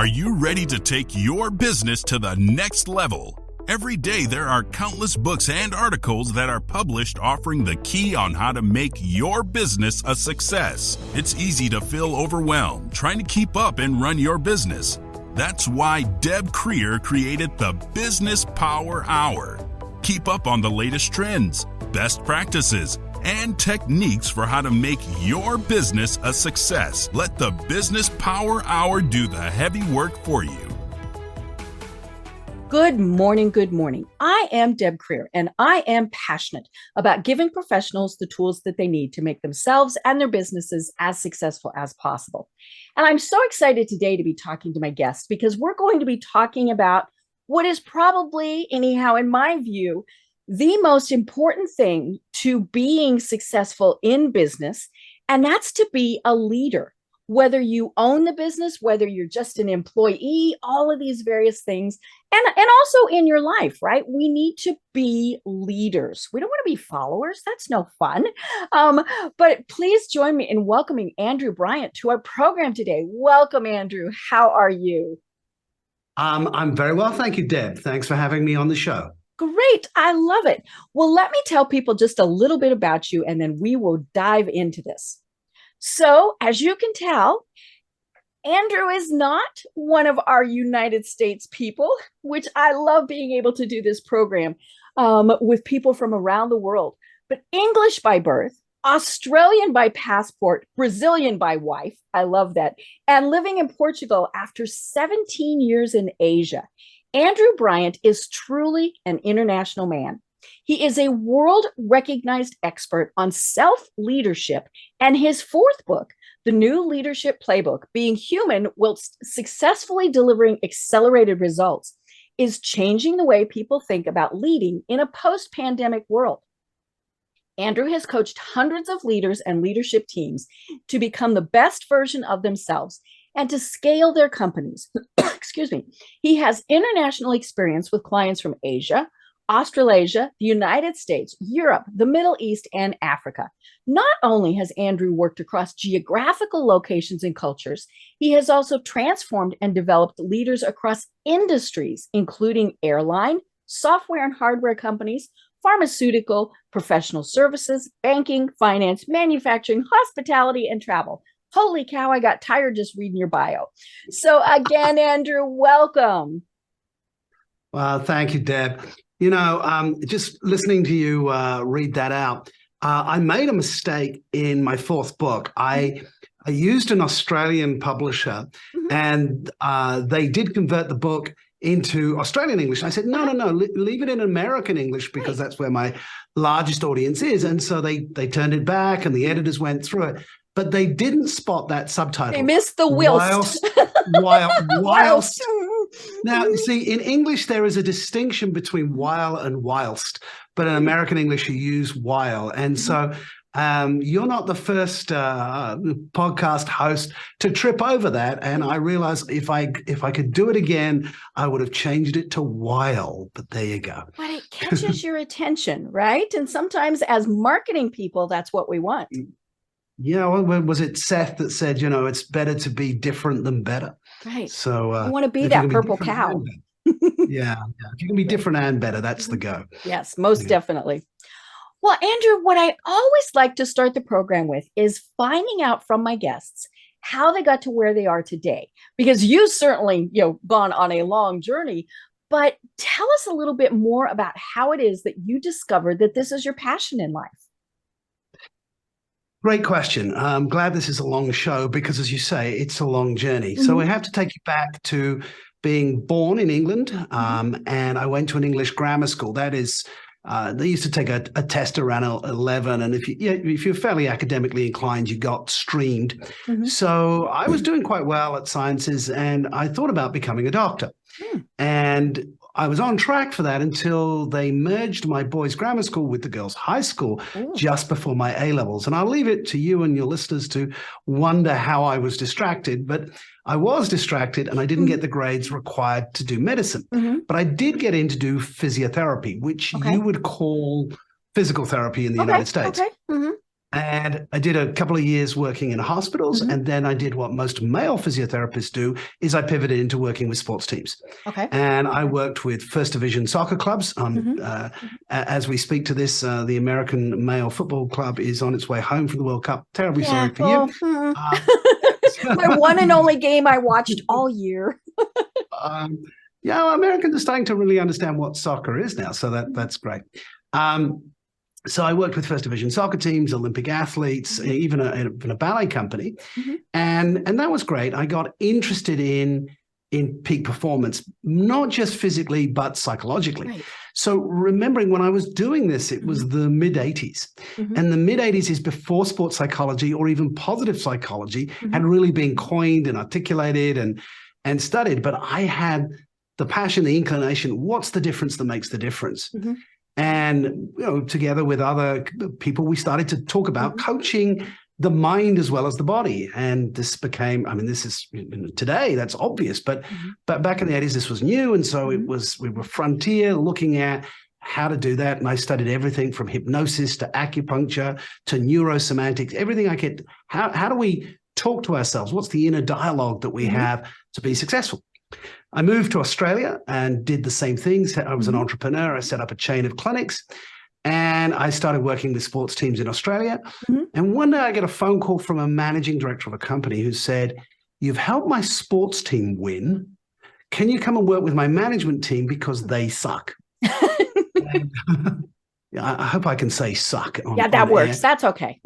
Are you ready to take your business to the next level? Every day there are countless books and articles that are published offering the key on how to make your business a success. It's easy to feel overwhelmed trying to keep up and run your business. That's why Deb Creer created the Business Power Hour. Keep up on the latest trends, best practices, and techniques for how to make your business a success. Let the Business Power Hour do the heavy work for you. Good morning, good morning. I am Deb Creer, and I am passionate about giving professionals the tools that they need to make themselves and their businesses as successful as possible. And I'm so excited today to be talking to my guest because we're going to be talking about what is probably, anyhow, in my view, the most important thing to being successful in business, and that's to be a leader. Whether you own the business, whether you're just an employee, all of these various things, and also in your life, right? We need to be leaders. We don't want to be followers. That's no fun. But please join me in welcoming Andrew Bryant to our program today. Welcome, Andrew. How are you? I'm very well. Thank you, Deb. Thanks for having me on the show. Great. I love it. Well, let me tell people just a little bit about you, and then we will dive into this. So, as you can tell, Andrew is not one of our United States people, which I love being able to do this program with people from around the world, but English by birth, Australian by passport, Brazilian by wife. I love that. And living in Portugal after 17 years in Asia. Andrew Bryant is truly an international man. He is a world-recognized expert on self-leadership, and his fourth book, The New Leadership Playbook, Being Human Whilst Successfully Delivering Accelerated Results, is changing the way people think about leading in a post-pandemic world. Andrew has coached hundreds of leaders and leadership teams to become the best version of themselves and to scale their companies. Excuse me. He has international experience with clients from Asia, Australasia, the United States, Europe, the Middle East, and Africa. Not only has Andrew worked across geographical locations and cultures, he has also transformed and developed leaders across industries, including airline, software and hardware companies, pharmaceutical, professional services, banking, finance, manufacturing, hospitality, and travel. Holy cow, I got tired just reading your bio. So again, Andrew, welcome. Well, thank you, Deb. You know, just listening to you read that out, I made a mistake in my fourth book. I used an Australian publisher, and they did convert the book into Australian English. And I said, no, leave it in American English because that's where my largest audience is. And so they turned it back, and the editors went through it. But they didn't spot that subtitle. They missed the whilst. Whilst. Now, you see, in English, there is a distinction between while and whilst, but in American English, you use while. And so you're not the first podcast host to trip over that. And I realized if I could do it again, I would have changed it to while. But there you go. But it catches your attention, right? And sometimes as marketing people, that's what we want. Yeah, well, was it Seth that said, you know, it's better to be different than better? Right. So you want to be that purple cow. Yeah. If you can be different and better, that's the go. Yes, most definitely. Well, Andrew, what I always like to start the program with is finding out from my guests how they got to where they are today, because you certainly, gone on a long journey. But tell us a little bit more about how it is that you discovered that this is your passion in life. Great question. I'm glad this is a long show because, as you say, it's a long journey. So I have to take you back to being born in England, and I went to an English grammar school. That is, they used to take a test around 11, and if you're fairly academically inclined, you got streamed. So I was doing quite well at sciences, and I thought about becoming a doctor. And I was on track for that until they merged my boys' grammar school with the girls' high school just before my A-levels. And I'll leave it to you and your listeners to wonder how I was distracted. But I was distracted and I didn't get the grades required to do medicine. But I did get in to do physiotherapy, which you would call physical therapy in the United States. And I did a couple of years working in hospitals, and then I did what most male physiotherapists do, is I pivoted into working with sports teams. Okay. And I worked with first division soccer clubs. As we speak to this, the American male football club is on its way home from the World Cup. Terribly sorry for you. My one and only game I watched all year. Americans are starting to really understand what soccer is now, so that's great. So I worked with first division soccer teams, Olympic athletes, even a ballet company, and that was great. I got interested in peak performance, not just physically but psychologically. Right. So remembering when I was doing this, it was the mid 80s, and the mid 80s is before sports psychology or even positive psychology had really been coined and articulated and studied. But I had the passion, the inclination. What's the difference that makes the difference? And together with other people, we started to talk about coaching the mind as well as the body. And this became, this is today, that's obvious, but back in the 80s, this was new. And so we were frontier looking at how to do that. And I studied everything from hypnosis to acupuncture to neurosemantics, everything I could. How do we talk to ourselves? What's the inner dialogue that we have to be successful? I moved to Australia and did the same things. I was an entrepreneur. I set up a chain of clinics and I started working with sports teams in Australia. And one day I get a phone call from a managing director of a company who said, "You've helped my sports team win. Can you come and work with my management team because they suck?" I hope I can say suck. That works. That's okay.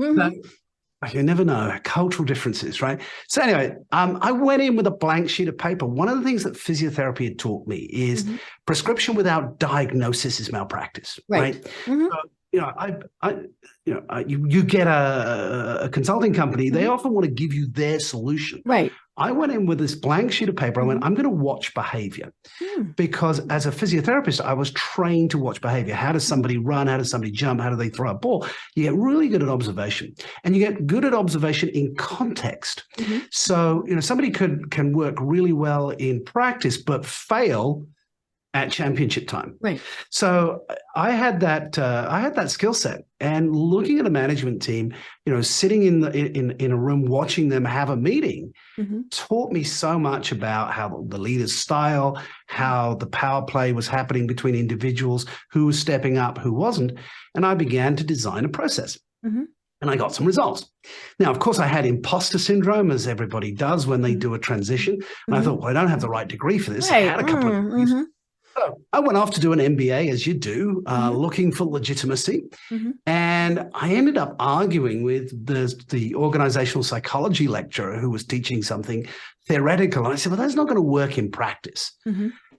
You never know, cultural differences, right? So anyway, I went in with a blank sheet of paper. One of the things that physiotherapy had taught me is prescription without diagnosis is malpractice, right? So, you get a consulting company, they often want to give you their solution. Right. I went in with this blank sheet of paper. I went, I'm going to watch behavior because as a physiotherapist, I was trained to watch behavior. How does somebody run? How does somebody jump? How do they throw a ball? You get really good at observation, and you get good at observation in context. So, somebody can work really well in practice, but fail at championship time. Right. So I had that skill set, and looking at a management team, sitting in a room watching them have a meeting taught me so much about how the leader's style, how the power play was happening between individuals, who was stepping up, who wasn't. And I began to design a process. And I got some results. Now, of course, I had imposter syndrome, as everybody does when they do a transition. And I thought, well, I don't have the right degree for this. I had a couple of degrees. So I went off to do an MBA, as you do, looking for legitimacy. And I ended up arguing with the organizational psychology lecturer who was teaching something theoretical. And I said, well, that's not going to work in practice.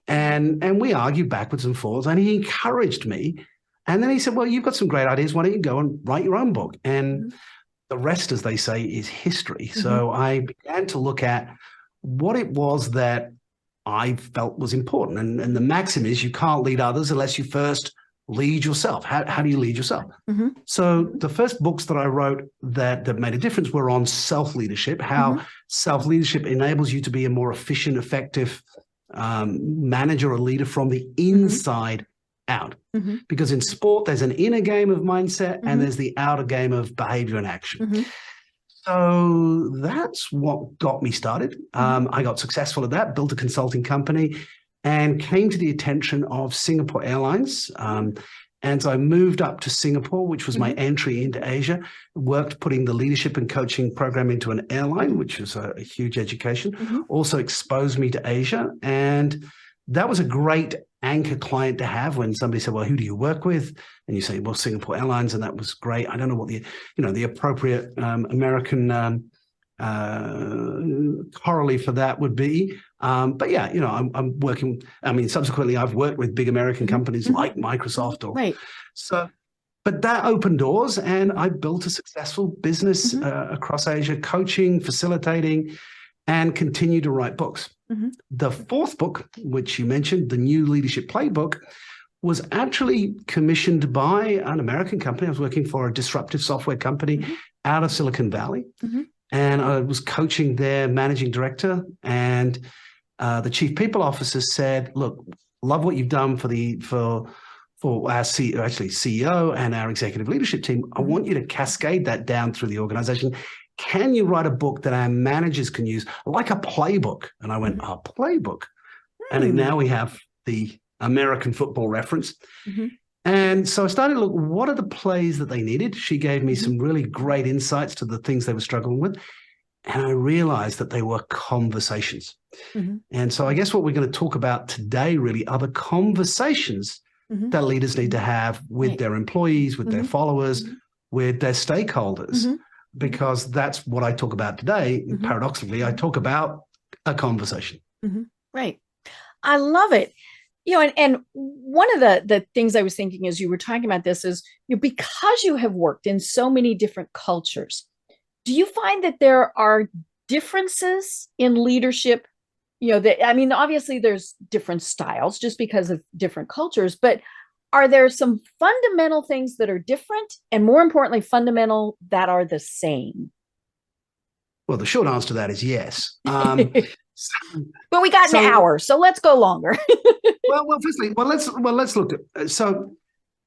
And we argued backwards and forwards, and he encouraged me. And then he said, well, you've got some great ideas. Why don't you go and write your own book? And the rest, as they say, is history. So I began to look at what it was that I felt was important. And the maxim is you can't lead others unless you first lead yourself. How do you lead yourself? So the first books that I wrote that made a difference were on self-leadership, how self-leadership enables you to be a more efficient, effective manager or leader from the inside out. Because in sport, there's an inner game of mindset and there's the outer game of behavior and action. So that's what got me started. I got successful at that, built a consulting company, and came to the attention of Singapore Airlines. And so I moved up to Singapore, which was my entry into Asia, worked putting the leadership and coaching program into an airline, which was a huge education, also exposed me to Asia. And that was a great anchor client to have when somebody said, well, who do you work with? And you say, well, Singapore Airlines. And that was great. I don't know what the appropriate American corollary for that would be. But yeah, I'm working, subsequently I've worked with big American companies like Microsoft but that opened doors, and I built a successful business across Asia, coaching, facilitating, and continue to write books. The fourth book, which you mentioned, the New Leadership Playbook, was actually commissioned by an American company. I was working for a disruptive software company out of Silicon Valley. And I was coaching their managing director, and the chief people officer said, look, love what you've done for for our CEO and our executive leadership team, I want you to cascade that down through the organization. Can you write a book that our managers can use, like a playbook? And I went, a playbook. And now we have the American football reference. And so I started to look, what are the plays that they needed? She gave me some really great insights to the things they were struggling with. And I realized that they were conversations. And so I guess what we're going to talk about today really are the conversations that leaders need to have with their employees, with their followers, with their stakeholders, because that's what I talk about today. Paradoxically, I talk about a conversation. Right. I love it. And one of the things I was thinking as you were talking about this is, because you have worked in so many different cultures, do you find that there are differences in leadership? Obviously there's different styles just because of different cultures, but are there some fundamental things that are different, and more importantly, fundamental that are the same? Well, the short answer to that is yes. But we got an hour, so let's go longer. Firstly, let's look at, so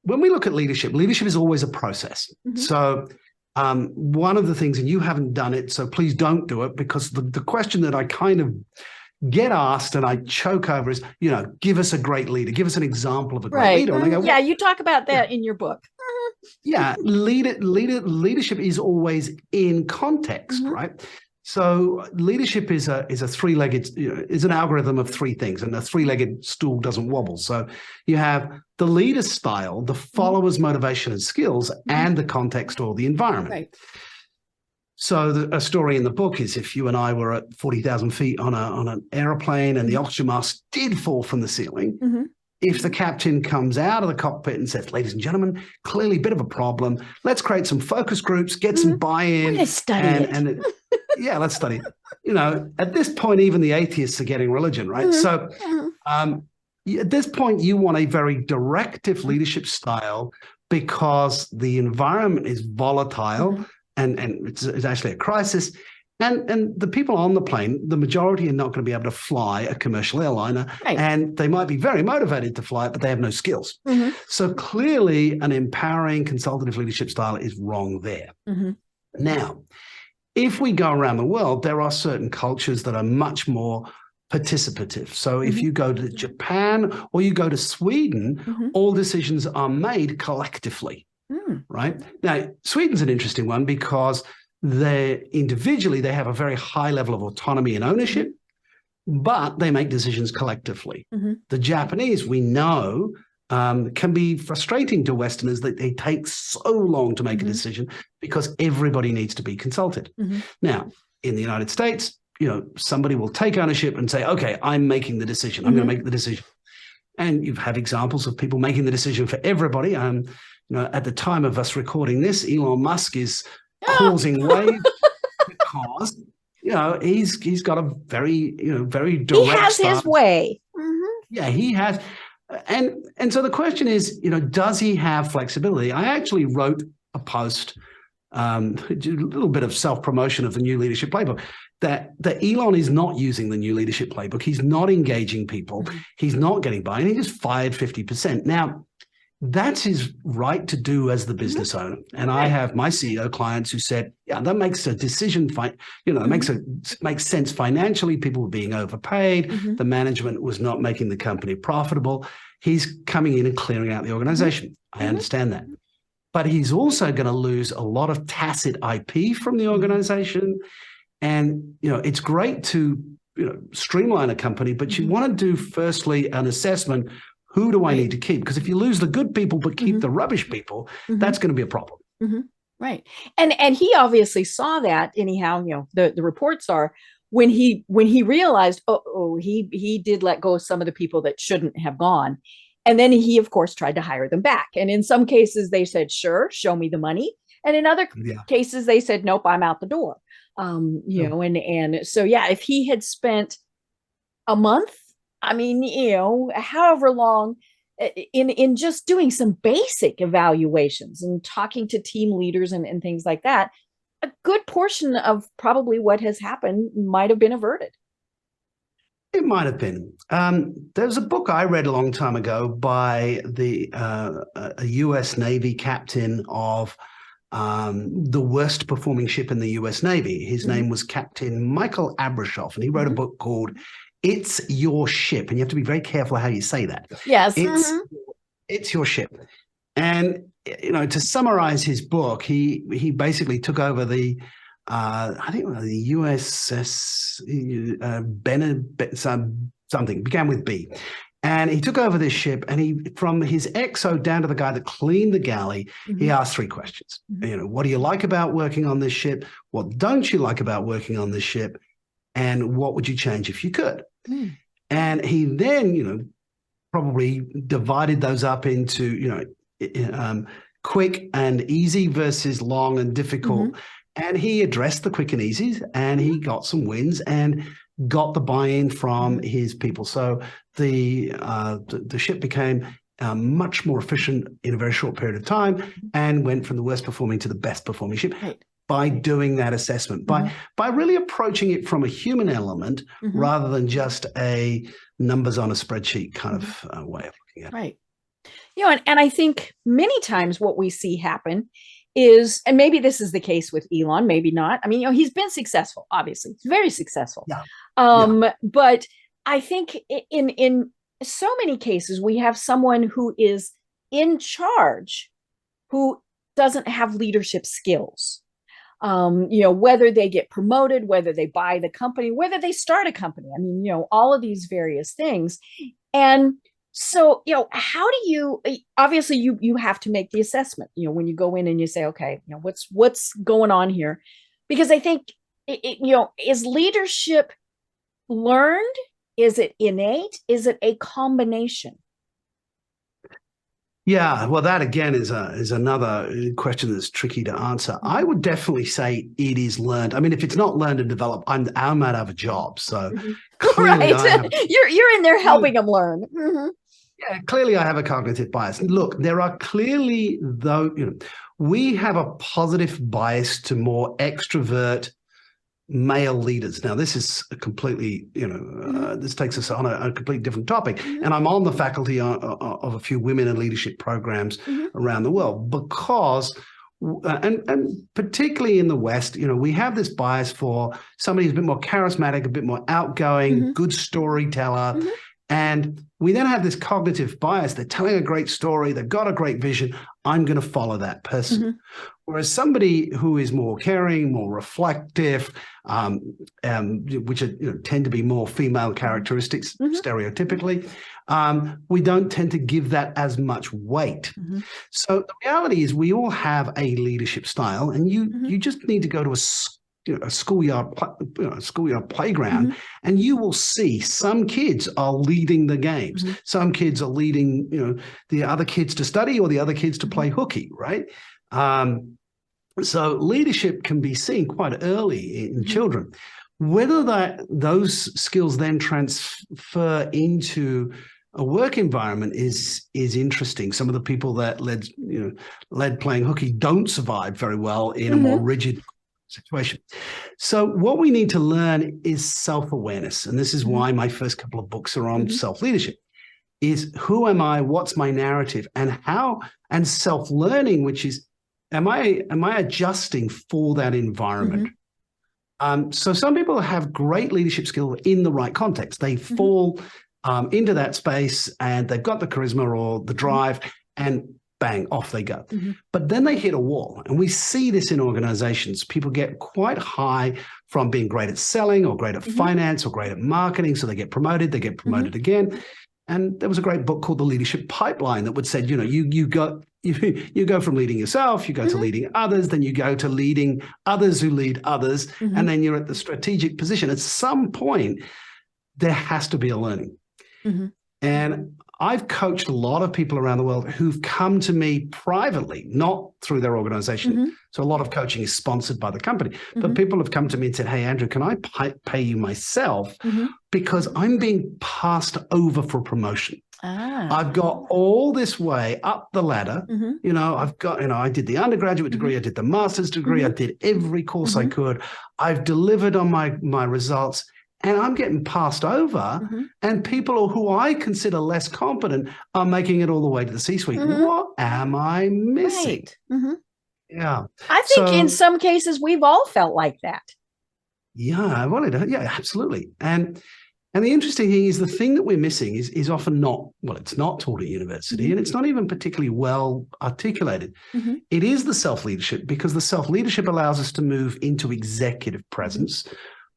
when we look at leadership is always a process. So one of the things, and you haven't done it, so please don't do it, because the question that I kind of get asked and I choke over is, give us a great leader, give us an example of a great leader. And I go, you talk about that in your book. Leadership is always in context, right? So leadership is a three-legged, is an algorithm of three things, and a three-legged stool doesn't wobble. So you have the leader's style, the follower's motivation and skills, and the context or the environment. Right. So a story in the book is, if you and I were at 40,000 feet on an airplane and the oxygen mask did fall from the ceiling, if the captain comes out of the cockpit and says, ladies and gentlemen, clearly a bit of a problem, let's create some focus groups, get some buy-in. Let's study it. Let's study it. At this point, even the atheists are getting religion, right? So at this point, you want a very directive leadership style, because the environment is volatile and it's actually a crisis. And the people on the plane, the majority are not going to be able to fly a commercial airliner, and they might be very motivated to fly it, but they have no skills. So clearly an empowering consultative leadership style is wrong there. Now, if we go around the world, there are certain cultures that are much more participative. So if you go to Japan or you go to Sweden, all decisions are made collectively, right? Now, Sweden's an interesting one, because they have a very high level of autonomy and ownership, but they make decisions collectively. The Japanese, we know, can be frustrating to Westerners, that they take so long to make a decision, because everybody needs to be consulted. Now, in the United States, somebody will take ownership and say, okay, I'm making the decision. I'm going to make the decision. And you have examples of people making the decision for everybody. At the time of us recording this, Elon Musk is causing waves because, he's got a very, very direct He has style. his way. Yeah, he has. And so the question is, does he have flexibility? I actually wrote a post, a little bit of self-promotion of the new Leadership Playbook, that Elon is not using the new Leadership Playbook. He's not engaging people. He's not getting buy-in. He just fired 50%. Now, that's his right to do as the business owner. And I have my CEO clients who said, that makes a decision, makes sense financially. People were being overpaid. The management was not making the company profitable. He's coming in and clearing out the organization. I understand that. But he's also going to lose a lot of tacit IP from the organization. And, it's great to, streamline a company, but you want to do firstly an assessment. Who do I need to keep? Because if you lose the good people but keep the rubbish people, that's going to be a problem. Right. And he obviously saw that anyhow, the reports are when he realized, he did let go of some of the people that shouldn't have gone. And then he, of course, tried to hire them back. And in some cases, they said, sure, show me the money. And in other cases, they said, nope, I'm out the door. And so, if he had spent a month, however long, in just doing some basic evaluations and talking to team leaders and things like that, a good portion of probably what has happened might have been averted. It might have been. There's a book I read a long time ago by a U.S. Navy captain of the worst performing ship in the U.S. Navy. His name was Captain Michael Abrashoff, and he wrote a book called "It's Your Ship," and you have to be very careful how you say that. Yes. It's your ship. And to summarize his book, he basically took over the I think the USS something began with B. And he took over this ship, and from his XO down to the guy that cleaned the galley, he asked 3 questions. What do you like about working on this ship? What don't you like about working on this ship? And what would you change if you could? And he then, probably divided those up into, quick and easy versus long and difficult. And he addressed the quick and easies, and he got some wins and got the buy-in from his people. So the ship became much more efficient in a very short period of time, and went from the worst performing to the best performing ship by doing that assessment, by really approaching it from a human element rather than just a numbers on a spreadsheet kind of way of looking at it. Right. And I think many times what we see happen is, and maybe this is the case with Elon, maybe not. I mean, he's been successful, obviously. He's very successful. But I think in so many cases, we have someone who is in charge who doesn't have leadership skills. Whether they get promoted, whether they buy the company, whether they start a company. I mean, all of these various things. And so, how do you, obviously you have to make the assessment, when you go in and you say, okay, what's going on here? Because I think, is leadership learned? Is it innate? Is it a combination? Yeah, well, that again is another question that's tricky to answer. I would definitely say it is learned. I mean, if it's not learned and developed, I'm out of a job. So clearly you're in there helping them learn. Yeah, clearly I have a cognitive bias. Look, there are clearly, though, we have a positive bias to more extrovert male leaders. Now, this is a completely, this takes us on a completely different topic. And I'm on the faculty of a few women in leadership programs around the world because, and particularly in the West, we have this bias for somebody who's a bit more charismatic, a bit more outgoing, good storyteller. And we then have this cognitive bias. They're telling a great story. They've got a great vision. I'm going to follow that person. Whereas somebody who is more caring, more reflective, which tend to be more female characteristics stereotypically, we don't tend to give that as much weight. So the reality is we all have a leadership style, and you just need to go to a schoolyard playground, and you will see some kids are leading the games. Some kids are leading, the other kids to study or the other kids to play hooky, right? So leadership can be seen quite early in children. Whether those skills then transfer into a work environment is interesting. Some of the people that led playing hooky don't survive very well in a more rigid situation. So what we need to learn is self-awareness. And this is why my first couple of books are on self-leadership, is who am I, what's my narrative, and self-learning, which is, am I adjusting for that environment? So some people have great leadership skill in the right context. They fall into that space and they've got the charisma or the drive, and bang, off they go. But then they hit a wall. And we see this in organizations. People get quite high from being great at selling or great at finance or great at marketing. So they get promoted again. And there was a great book called The Leadership Pipeline that would say, you go from leading yourself, you go to leading others, then you go to leading others who lead others, and then you're at the strategic position. At some point, there has to be a learning. And I've coached a lot of people around the world who've come to me privately, not through their organization. So a lot of coaching is sponsored by the company. But people have come to me and said, hey, Andrew, can I pay you myself? Because I'm being passed over for promotion. I've got all this way up the ladder. I've got, I did the undergraduate degree, I did the master's degree, I did every course I could. I've delivered on my results. and I'm getting passed over, Mm-hmm. and people who I consider less competent are making it all the way to the C-suite. Mm-hmm. What am I missing? Right. Mm-hmm. Yeah. I think in some cases we've all felt like that. Yeah, yeah, absolutely. And the interesting thing is the thing that we're missing is often not, well, it's not taught at university, Mm-hmm. and it's not even particularly well articulated. Mm-hmm. It is the self-leadership, because the self-leadership allows us to move into executive presence,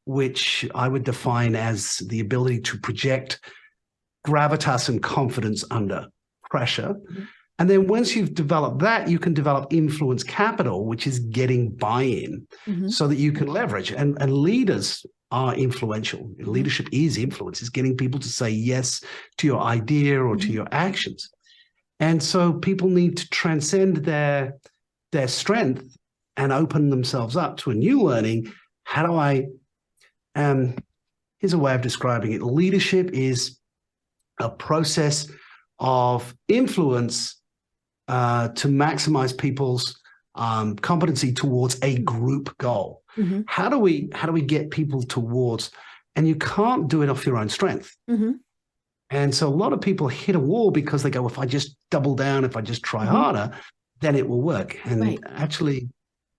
which I would define as the ability to project gravitas and confidence under pressure. Mm-hmm. And then once you've developed that, you can develop influence capital, which is getting buy-in so that you can leverage. And leaders are influential. Leadership is influence. It's getting people to say yes to your idea or to your actions. And so people need to transcend their strength and open themselves up to a new learning. How do I, here's a way of describing it. Leadership is a process of influence to maximize people's competency towards a group goal. Mm-hmm. How do we get people towards, and you can't do it off your own strength. Mm-hmm. And so a lot of people hit a wall because they go, if I just double down, if I just try harder, then it will work. And actually,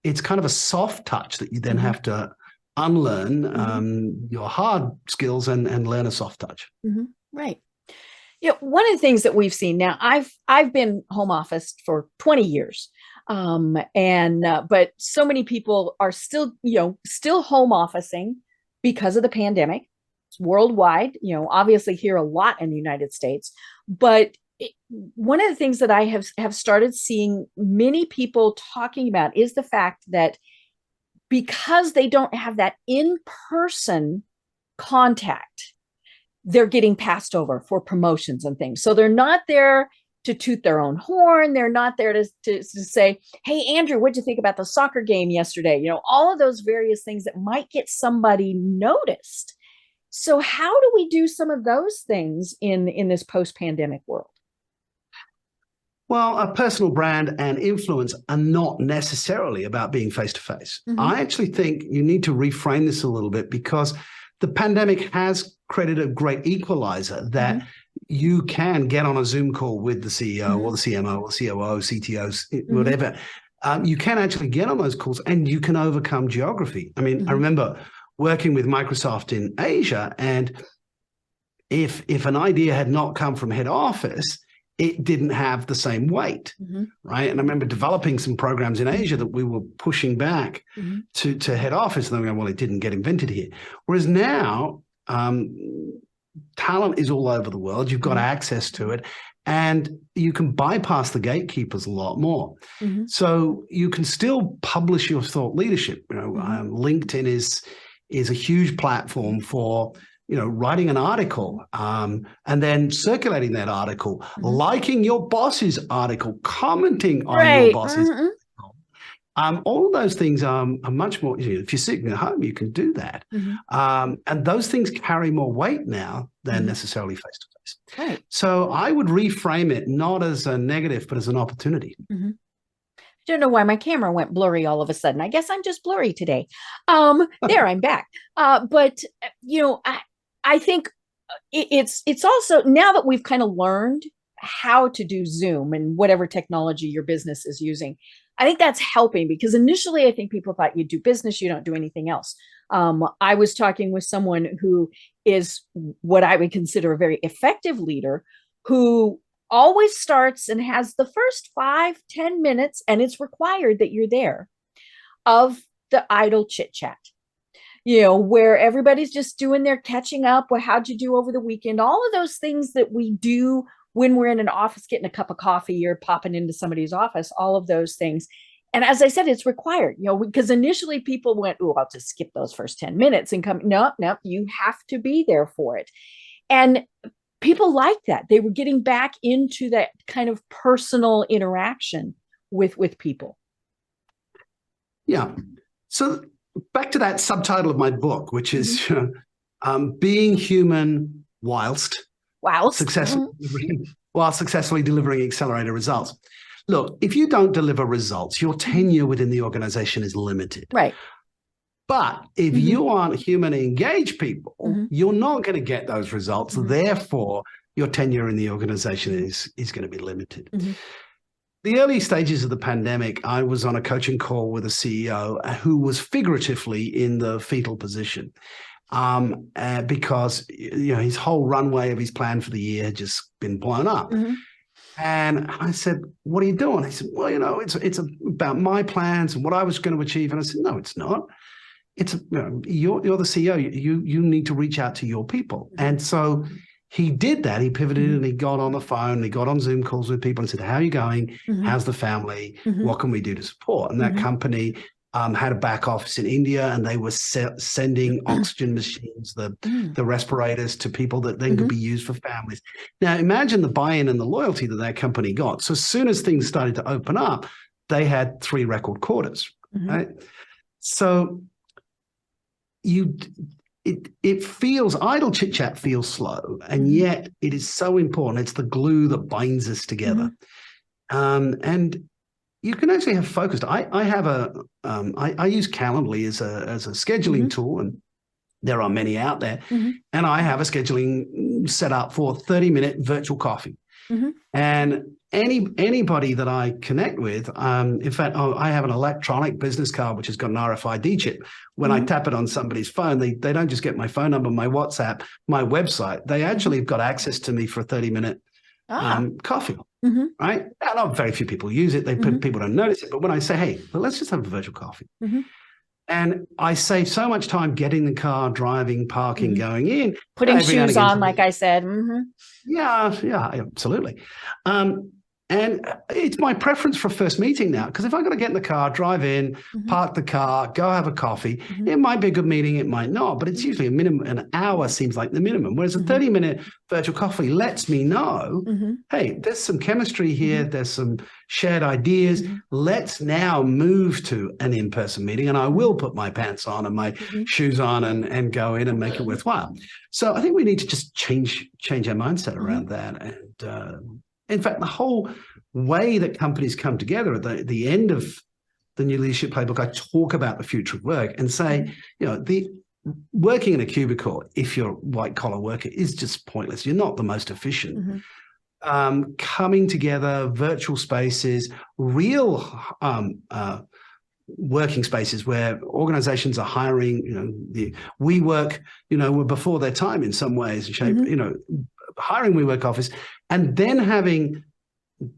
it's kind of a soft touch that you then have to unlearn your hard skills and learn a soft touch. Mm-hmm. Right. You know, one of the things that we've seen now, I've been home office for 20 years. But so many people are still home officing because of the pandemic. It's worldwide, obviously here a lot in the United States. But one of the things that I have started seeing many people talking about is the fact that because they don't have that in-person contact, they're getting passed over for promotions and things. So they're not there to toot their own horn. They're not there to say, hey, Andrew, what'd you think about the soccer game yesterday? All of those various things that might get somebody noticed. So how do we do some of those things in this post-pandemic world? Well, a personal brand and influence are not necessarily about being face-to-face. I actually think you need to reframe this a little bit, because the pandemic has created a great equalizer that you can get on a Zoom call with the CEO or the CMO or COO, CTO, whatever. You can actually get on those calls and you can overcome geography. I mean, I remember working with Microsoft in Asia, and if an idea had not come from head office, it didn't have the same weight, right? And I remember developing some programs in Asia that we were pushing back to head office, and then we go, well, it didn't get invented here. Whereas now, talent is all over the world. You've got access to it, and you can bypass the gatekeepers a lot more. So you can still publish your thought leadership. LinkedIn is a huge platform for writing an article and then circulating that article, liking your boss's article, commenting on your boss's article. All of those things are much more, if you're sitting at home, you can do that. And those things carry more weight now than necessarily face-to-face. Right. So I would reframe it not as a negative, but as an opportunity. I don't know why my camera went blurry all of a sudden. I guess I'm just blurry today. There, I'm back. But I think it's also, now that we've kind of learned how to do Zoom and whatever technology your business is using, I think that's helping, because initially I think people thought you do business, you don't do anything else. I was talking with someone who is what I would consider a very effective leader, who always starts and has the first 5-10 minutes, and it's required that you're there, of the idle chit chat. Where everybody's just doing their catching up. Well, how'd you do over the weekend? All of those things that we do when we're in an office, getting a cup of coffee or popping into somebody's office, all of those things. And as I said, it's required, because initially people went, oh, I'll just skip those first 10 minutes and come. No, you have to be there for it. And people like that. They were getting back into that kind of personal interaction with people. Yeah. So back to that subtitle of my book, which is Being Human Whilst successfully delivering accelerated results. Look, if you don't deliver results, your tenure within the organization is limited. Right. But if you aren't human engaged people, you're not going to get those results. Therefore, your tenure in the organization is going to be limited. The early stages of the pandemic, I was on a coaching call with a CEO who was figuratively in the fetal position because his whole runway of his plan for the year had just been blown up. And I said, "What are you doing?" He said, "Well, it's about my plans and what I was going to achieve." And I said, "No, it's not. It's you're the CEO. You need to reach out to your people." And so he did that. He pivoted and he got on the phone. He got on Zoom calls with people and said, "How are you going? How's the family? What can we do to support?" And that company had a back office in India, and they were sending oxygen machines, the respirators, to people that then could be used for families. Now, imagine the buy-in and the loyalty that company got. So as soon as things started to open up, they had 3 record quarters, right? So it feels, idle chit chat feels slow, and yet it is so important. It's the glue that binds us together. And you can actually have focused. I have I use Calendly as a scheduling tool, and there are many out there. And I have a scheduling set up for 30-minute virtual coffee. And anybody that I connect with, in fact, I have an electronic business card which has got an RFID chip. When I tap it on somebody's phone, they don't just get my phone number, my WhatsApp, my website. They actually have got access to me for a 30-minute coffee. Right? Now, very few people use it. People don't notice it. But when I say, "Hey, let's just have a virtual coffee," and I save so much time getting the car, driving, parking, going in, putting shoes on, like I said. Yeah, absolutely. And it's my preference for a first meeting now, because if I've got to get in the car, drive in, park the car, go have a coffee, it might be a good meeting, it might not, but it's usually a minimum. An hour seems like the minimum, whereas a 30-minute virtual coffee lets me know, hey, there's some chemistry here, there's some shared ideas. Let's now move to an in-person meeting, and I will put my pants on and my shoes on and go in and make it worthwhile. So I think we need to just change our mindset around that. And in fact, the whole way that companies come together at the end of the new Leadership Playbook, I talk about the future of work and say, the working in a cubicle, if you're a white collar worker, is just pointless. You're not the most efficient. Coming together, virtual spaces, real working spaces where organizations are hiring, the WeWork, were before their time in some ways and shape, hiring WeWork office, and then having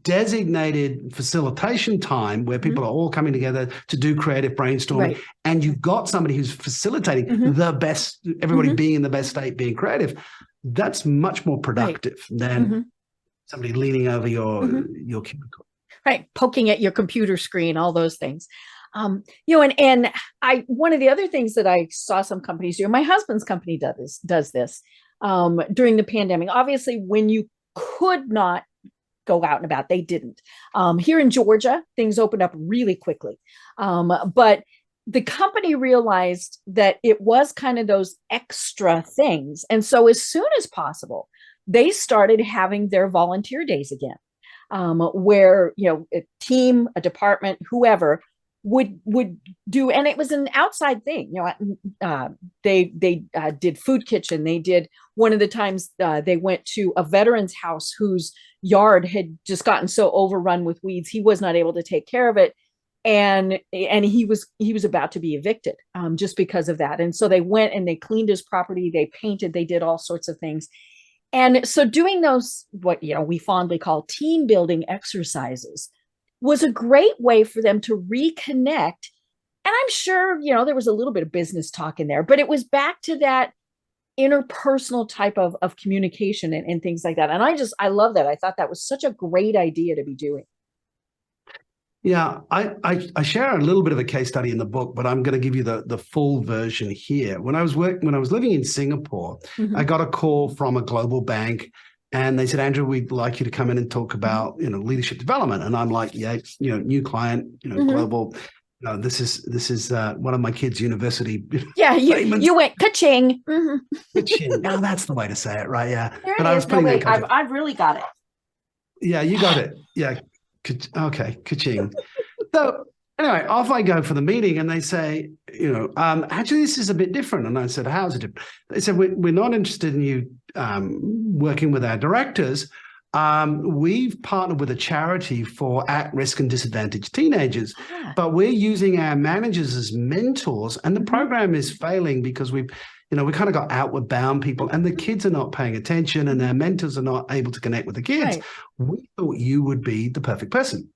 designated facilitation time where people are all coming together to do creative brainstorming, and you've got somebody who's facilitating the best, everybody being in the best state, being creative. That's much more productive than somebody leaning over your cubicle. Right, poking at your computer screen, all those things. And one of the other things that I saw some companies do, my husband's company does this during the pandemic. Obviously, when you could not go out and about, they didn't. Here in Georgia, things opened up really quickly. But the company realized that it was kind of those extra things. And so as soon as possible, they started having their volunteer days again, where, a team, a department, whoever would do, and it was an outside thing. They did food kitchen. They did, one of the times they went to a veteran's house whose yard had just gotten so overrun with weeds, he was not able to take care of it, and he was about to be evicted just because of that. And so they went and they cleaned his property, they painted, they did all sorts of things. And so doing those, what we fondly call team building exercises, was a great way for them to reconnect. And I'm sure, there was a little bit of business talk in there, but it was back to that interpersonal type of communication and things like that. And I love that. I thought that was such a great idea to be doing. Yeah, I share a little bit of a case study in the book, but I'm going to give you the full version here. When I was living in Singapore, I got a call from a global bank. And they said, "Andrew, we'd like you to come in and talk about, leadership development." And I'm like, "Yeah, new client, global. This is one of my kids' university." Yeah, you went ka-ching. Ka-ching. Now that's the way to say it, right? Yeah. But I was putting I've really got it. Yeah, you got it. Yeah. Okay, ka-ching. So Anyway, off I go for the meeting, and they say, actually, this is a bit different. And I said, how's it different? They said, we're not interested in you working with our directors. We've partnered with a charity for at-risk and disadvantaged teenagers, but we're using our managers as mentors, and the program is failing because we kind of got outward bound people, and the kids are not paying attention, and our mentors are not able to connect with the kids. Right. We thought you would be the perfect person.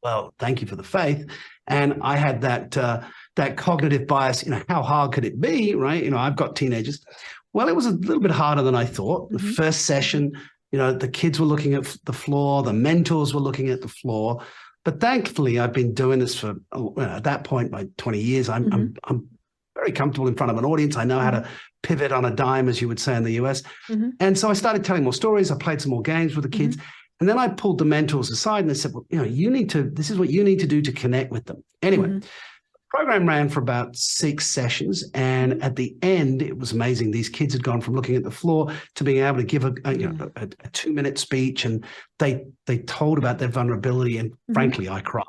Well, thank you for the faith. And I had that cognitive bias, how hard could it be, right? I've got teenagers. Well, it was a little bit harder than I thought. The first session, the kids were looking at the floor, the mentors were looking at the floor. But thankfully, I've been doing this for, at that point, by 20 years. I'm very comfortable in front of an audience. I know how to pivot on a dime, as you would say in the US. And so I started telling more stories. I played some more games with the kids. And then I pulled the mentors aside and they said, well, this is what you need to do to connect with them. Anyway, the program ran for about 6 sessions. And at the end, it was amazing. These kids had gone from looking at the floor to being able to give a 2-minute speech. And they told about their vulnerability. And frankly, I cried.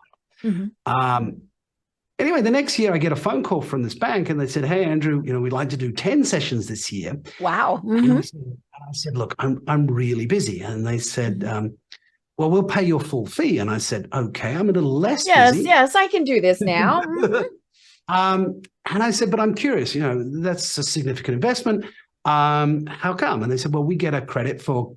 Anyway, the next year I get a phone call from this bank and they said, hey, Andrew, we'd like to do 10 sessions this year. Wow. And I said, look, I'm really busy. And they said, well, we'll pay your full fee. And I said, okay, I'm a little less busy. Yes, I can do this now. And I said, but I'm curious, that's a significant investment. How come? And they said, well, we get a credit for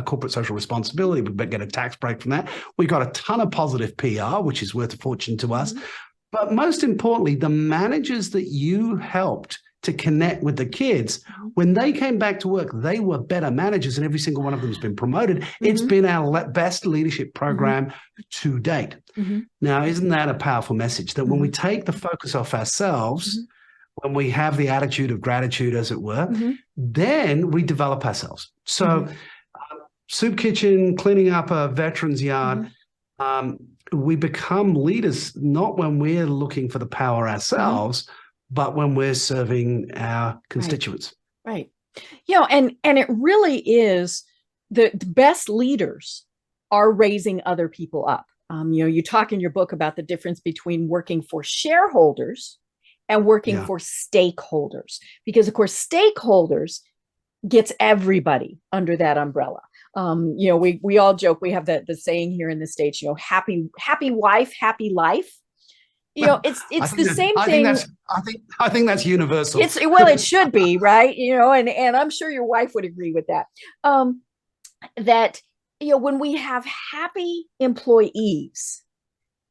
corporate social responsibility. We get a tax break from that. We got a ton of positive PR, which is worth a fortune to us. But most importantly, the managers that you helped to connect with the kids, when they came back to work, they were better managers, and every single one of them has been promoted. It's been our best leadership program to date. Now, isn't that a powerful message? That when we take the focus off ourselves, when we have the attitude of gratitude, as it were, then we develop ourselves. So soup kitchen, cleaning up a veteran's yard, we become leaders not when we're looking for the power ourselves, but when we're serving our constituents. Right. And it really is the best leaders are raising other people up. You talk in your book about the difference between working for shareholders and working for stakeholders, because of course, stakeholders gets everybody under that umbrella. We all joke, we have the saying here in the States, happy wife, happy life. It's the same thing. I think that's universal. It should be, right? And I'm sure your wife would agree with that. That when we have happy employees,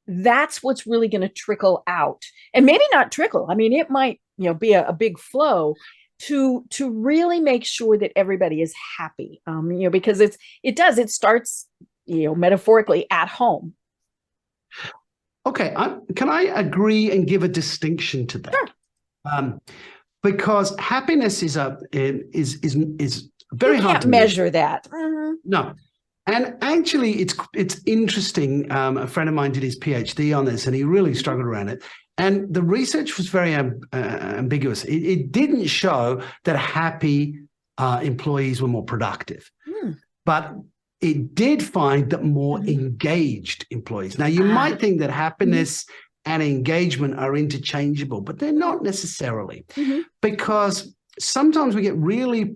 that's what's really going to trickle out, and maybe not trickle. I mean, it might be a big flow to really make sure that everybody is happy. Because it starts metaphorically at home. Okay, can I agree and give a distinction to that? Sure. Because happiness is very hard to measure that. No, and actually, it's interesting. A friend of mine did his PhD on this, and he really struggled around it. And the research was very ambiguous. It didn't show that happy employees were more productive, but it did find that more engaged employees. Now, you might think that happiness and engagement are interchangeable, but they're not necessarily, because sometimes we get really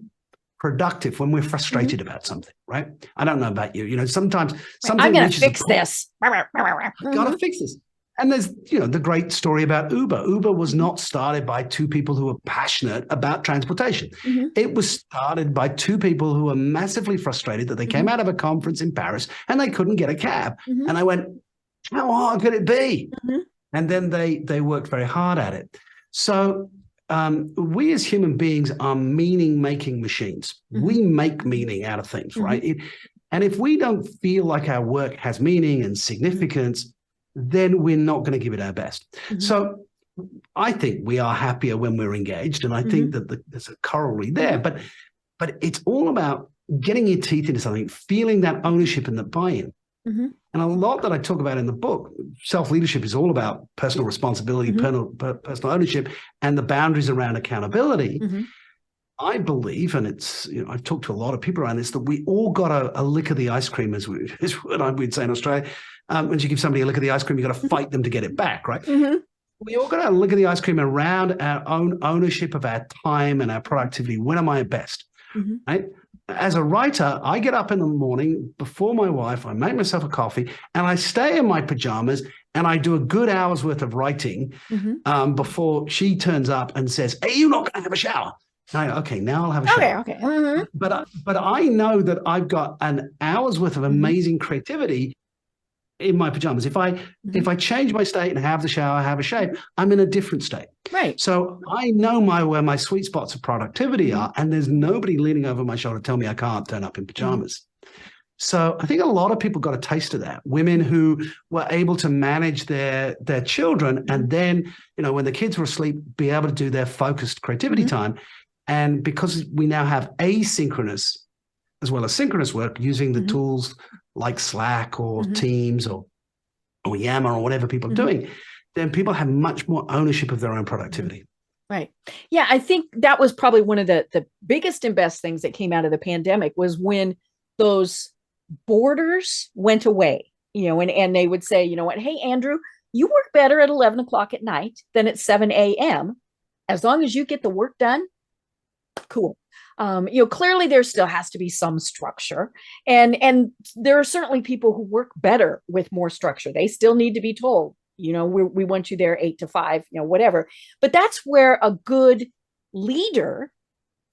productive when we're frustrated about something, right? I don't know about you. Sometimes something I'm going to fix this. Got to fix this. And there's, the great story about Uber. Uber was not started by 2 people who were passionate about transportation. It was started by 2 people who were massively frustrated that they came out of a conference in Paris and they couldn't get a cab. And I went, how hard could it be? And then they worked very hard at it. So we as human beings are meaning-making machines. We make meaning out of things, right? And if we don't feel like our work has meaning and significance, then we're not going to give it our best. So I think we are happier when we're engaged, and I think that there's a corollary there. But it's all about getting your teeth into something, feeling that ownership and the buy-in. And a lot that I talk about in the book, self-leadership is all about personal responsibility, personal ownership, and the boundaries around accountability. I believe, and it's, I've talked to a lot of people around this, that we all got a lick of the ice cream, is what we'd say in Australia. When you give somebody a lick of the ice cream, you got to fight them to get it back, right? Mm-hmm. We all got a lick of the ice cream around our own ownership of our time and our productivity. When am I at best, Mm-hmm. right? As a writer, I get up in the morning before my wife, I make myself a coffee, and I stay in my pajamas and I do a good hour's worth of writing before she turns up and says, "Hey, you're not going to have a shower." And I go, okay, now I'll have a shower. Okay. Mm-hmm. But I know that I've got an hour's worth of amazing creativity in my pajamas. If I change my state and have the shower, have a shave, I'm in a different state. Right. So I know where my sweet spots of productivity are, and there's nobody leaning over my shoulder to tell me I can't turn up in pajamas. So I think a lot of people got a taste of that. Women who were able to manage their children, and then, when the kids were asleep, be able to do their focused creativity time. And because we now have asynchronous as well as synchronous work using the tools like Slack or Teams or Yammer or whatever people are doing, then people have much more ownership of their own productivity. Right. Yeah, I think that was probably one of the biggest and best things that came out of the pandemic was when those borders went away, and they would say, what, hey, Andrew, you work better at 11 o'clock at night than at 7 a.m. As long as you get the work done, cool. Clearly there still has to be some structure, and there are certainly people who work better with more structure. They still need to be told, we want you there 8 to 5, whatever. But that's where a good leader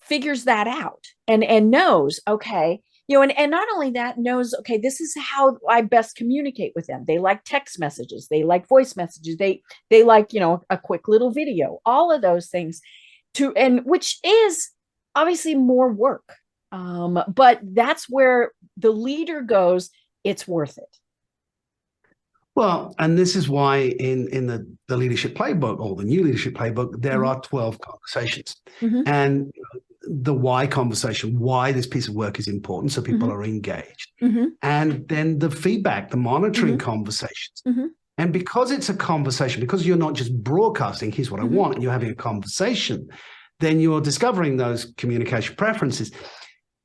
figures that out and knows, okay, and not only that, knows, okay, this is how I best communicate with them. They like text messages, they like voice messages, they like, a quick little video, all of those things. And which is obviously more work. But that's where the leader goes, it's worth it. Well, and this is why in the Leadership Playbook or the new Leadership Playbook, there are 12 conversations. And the why conversation, why this piece of work is important, so people are engaged. And then the feedback, the monitoring conversations. And because it's a conversation, because you're not just broadcasting, here's what I want, and you're having a conversation, then you're discovering those communication preferences.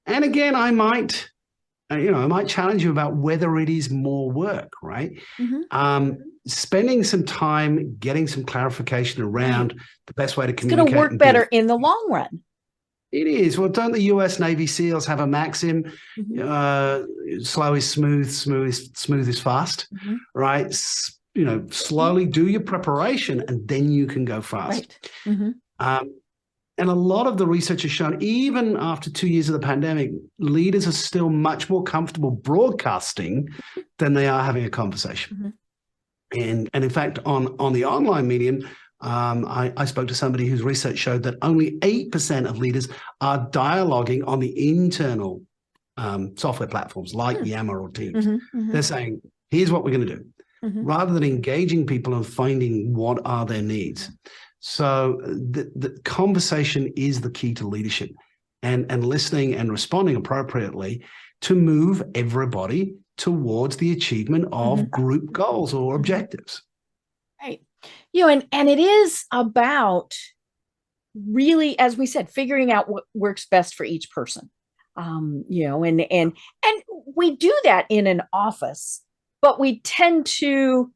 And again, I might challenge you about whether it is more work, right? Spending some time getting some clarification around the best way to communicate. It's going to work better in the long run. It is. Well, don't the US Navy SEALs have a maxim? Slow is smooth, smooth is fast, right? Slowly do your preparation and then you can go fast. And a lot of the research has shown, even after 2 years of the pandemic, leaders are still much more comfortable broadcasting than they are having a conversation. And in fact, on the online medium, I spoke to somebody whose research showed that only 8% of leaders are dialoguing on the internal software platforms like Yammer or Teams. They're saying, here's what we're going to do, rather than engaging people and finding what are their needs. So the conversation is the key to leadership, and listening and responding appropriately to move everybody towards the achievement of group goals or objectives. Right. And it is about really, as we said, figuring out what works best for each person. And we do that in an office, but we tend to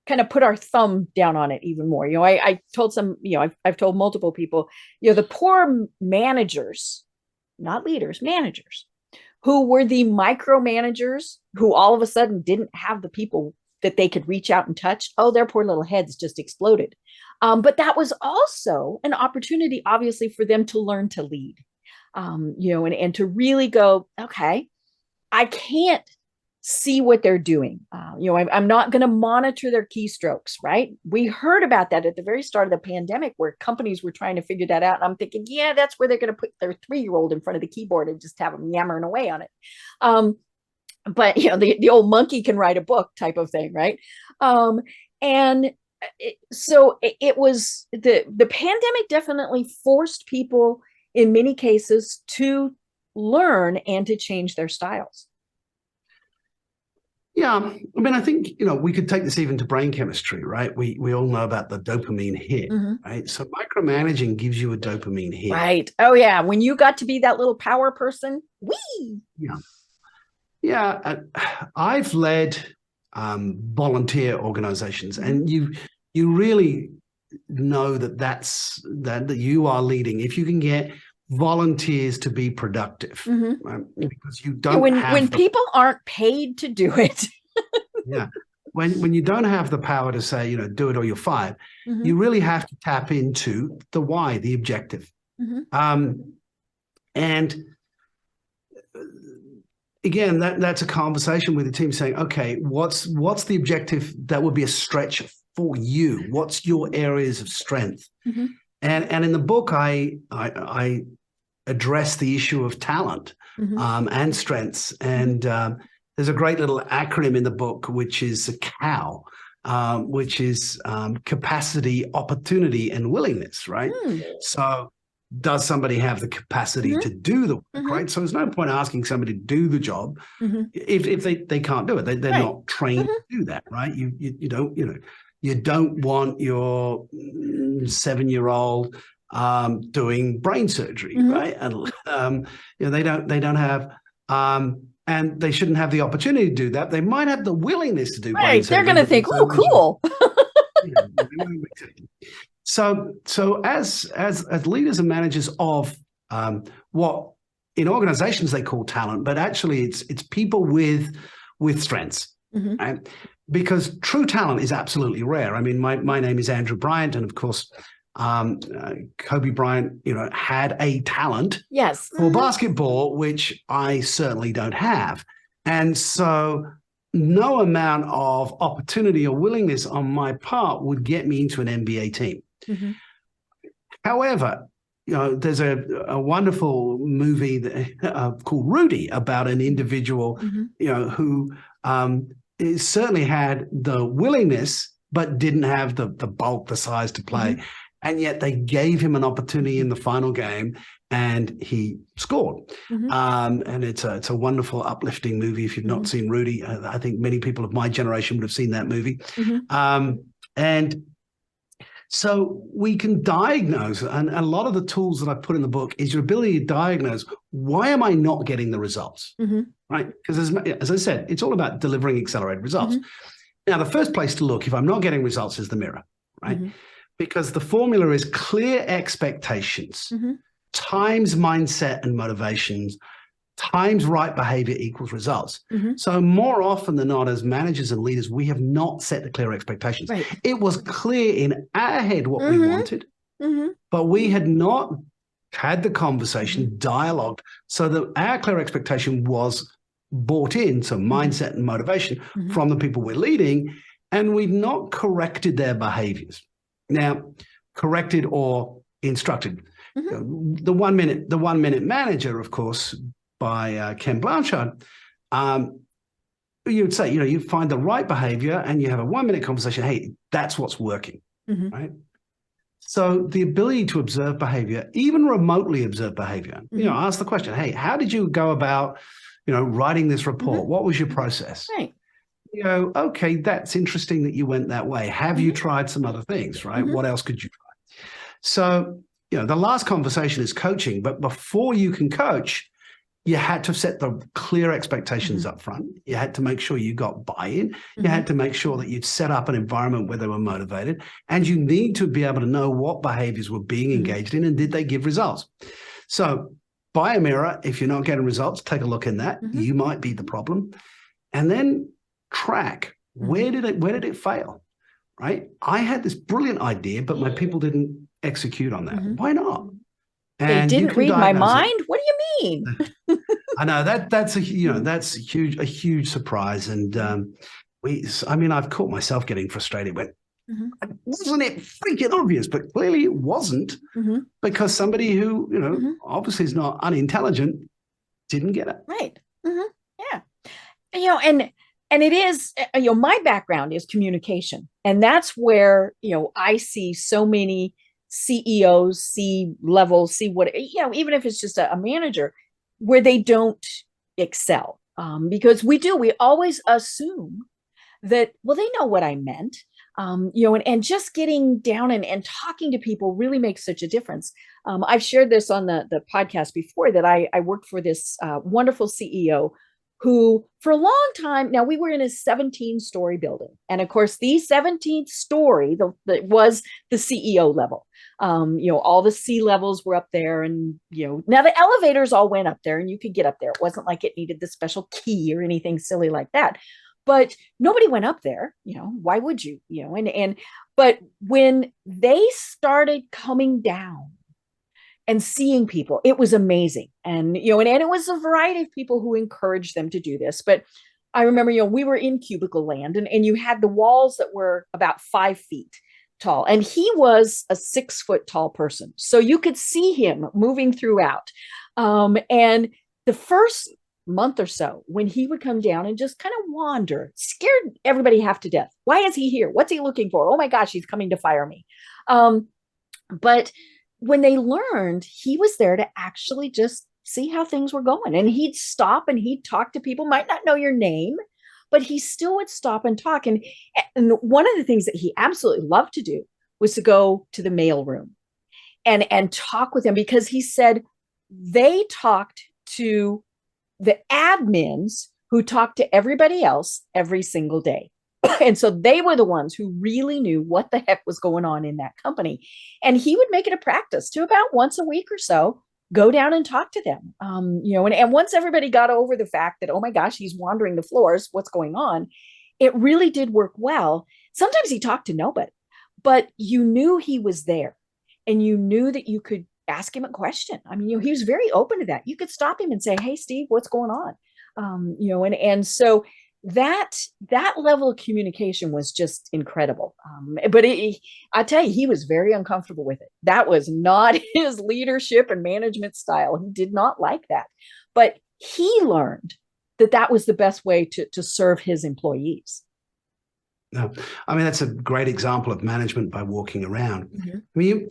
kind of put our thumb down on it even more. I told I've told multiple people, the poor managers, not leaders, managers, who were the micromanagers who all of a sudden didn't have the people that they could reach out and touch. Oh, their poor little heads just exploded. But that was also an opportunity, obviously, for them to learn to lead, and to really go, okay, I can't see what they're doing. I'm not going to monitor their keystrokes, right? We heard about that at the very start of the pandemic, where companies were trying to figure that out. And I'm thinking, yeah, that's where they're going to put their 3-year-old in front of the keyboard and just have them yammering away on it. But the old monkey can write a book type of thing, right? So it was the pandemic definitely forced people in many cases to learn and to change their styles. Yeah, I mean, I think, we could take this even to brain chemistry, right? We all know about the dopamine hit, right? So micromanaging gives you a dopamine hit. Right. Oh, yeah. When you got to be that little power person, wee. Yeah. Yeah. I've led volunteer organizations, and you really know that you are leading if you can get volunteers to be productive, right? Because you don't when people aren't paid to do it. Yeah. When you don't have the power to say, do it or you're fired, you really have to tap into the why, the objective. And again, that's a conversation with the team saying, okay, what's the objective that would be a stretch for you? What's your areas of strength? And in the book, I address the issue of talent and strengths. And there's a great little acronym in the book, which is COW, which is capacity, opportunity, and willingness, right? So does somebody have the capacity to do the work, right? So there's no point asking somebody to do the job if they can't do it. They're not trained to do that, right? You don't want your 7-year-old doing brain surgery, right? And they don't have and they shouldn't have the opportunity to do that. They might have the willingness to do brain surgery. They're going to think, oh, cool. So as leaders and managers of what in organizations they call talent, but actually it's people with strengths, right? Because true talent is absolutely rare. I mean, my name is Andrew Bryant, and of course, Kobe Bryant, had a talent for basketball, which I certainly don't have. And so no amount of opportunity or willingness on my part would get me into an NBA team. However, there's a wonderful movie called Rudy about an individual, who certainly had the willingness, but didn't have the bulk, the size to play. And yet they gave him an opportunity in the final game, and he scored. And it's a wonderful, uplifting movie. If you've not seen Rudy, I think many people of my generation would have seen that movie. And so we can diagnose, and a lot of the tools that I put in the book is your ability to diagnose, why am I not getting the results, right? Because as I said, it's all about delivering accelerated results. Now, the first place to look, if I'm not getting results, is the mirror, right? Because the formula is clear expectations times mindset and motivations times right behavior equals results. So more often than not, as managers and leaders, we have not set the clear expectations. It was clear in our head what we wanted, but we had not had the conversation, dialogued, so that our clear expectation was bought in, so mindset and motivation from the people we're leading, and we'd not corrected their behaviors. Now, corrected or instructed. The 1 minute manager, of course, by Ken Blanchard, you would say, you find the right behavior and you have a 1 minute conversation. Hey, that's what's working, right? So the ability to observe behavior, even remotely observe behavior, ask the question, hey, how did you go about, writing this report? What was your process? Okay, that's interesting that you went that way. Have you tried some other things, right? What else could you try? So, the last conversation is coaching, but before you can coach, you had to set the clear expectations up front. You had to make sure you got buy-in. You had to make sure that you'd set up an environment where they were motivated, and you need to be able to know what behaviors were being engaged in and did they give results. So buy a mirror. If you're not getting results, take a look in that. You might be the problem. And then track, where did it fail, right? I had this brilliant idea, but my people didn't execute on that. Why not? And they didn't read my mind? What do you mean? I know that's a huge surprise. And I've caught myself getting frustrated when wasn't it freaking obvious? But clearly it wasn't, because somebody who, obviously is not unintelligent didn't get it. Right. Yeah. And it is, my background is communication. And that's where, I see so many CEOs, C-level, even if it's just a manager, where they don't excel. because we always assume that, well, they know what I meant. And just getting down and talking to people really makes such a difference. I've shared this on the podcast before that I worked for this wonderful CEO who, for a long time, now we were in a 17-story building. And of course, the 17th story was the CEO level. All the C levels were up there, and, now the elevators all went up there and you could get up there. It wasn't like it needed the special key or anything silly like that. But nobody went up there, why would you, but when they started coming down and seeing people, it was amazing. And, and it was a variety of people who encouraged them to do this. But I remember, we were in cubicle land, and you had the walls that were about 5 feet tall. And he was a 6 foot tall person. So you could see him moving throughout. And the first month or so, when he would come down and just kind of wander, scared everybody half to death. Why is he here? What's he looking for? Oh my gosh, he's coming to fire me. But when they learned he was there to actually just see how things were going, and he'd stop and he'd talk to people, might not know your name, but he still would stop and talk. And one of the things that he absolutely loved to do was to go to the mailroom and talk with them, because he said they talked to the admins who talked to everybody else every single day. And so they were the ones who really knew what the heck was going on in that company. And he would make it a practice to, about once a week or so, go down and talk to them. And once everybody got over the fact that, oh my gosh, he's wandering the floors, what's going on? It really did work well. Sometimes he talked to nobody, but you knew he was there, and you knew that you could ask him a question. I mean, he was very open to that. You could stop him and say, hey, Steve, what's going on? And so that level of communication was just incredible. But I tell you, he was very uncomfortable with it. That was not his leadership and management style. He did not like that. But he learned that was the best way to serve his employees. No, I mean, that's a great example of management by walking around. Mm-hmm. I mean,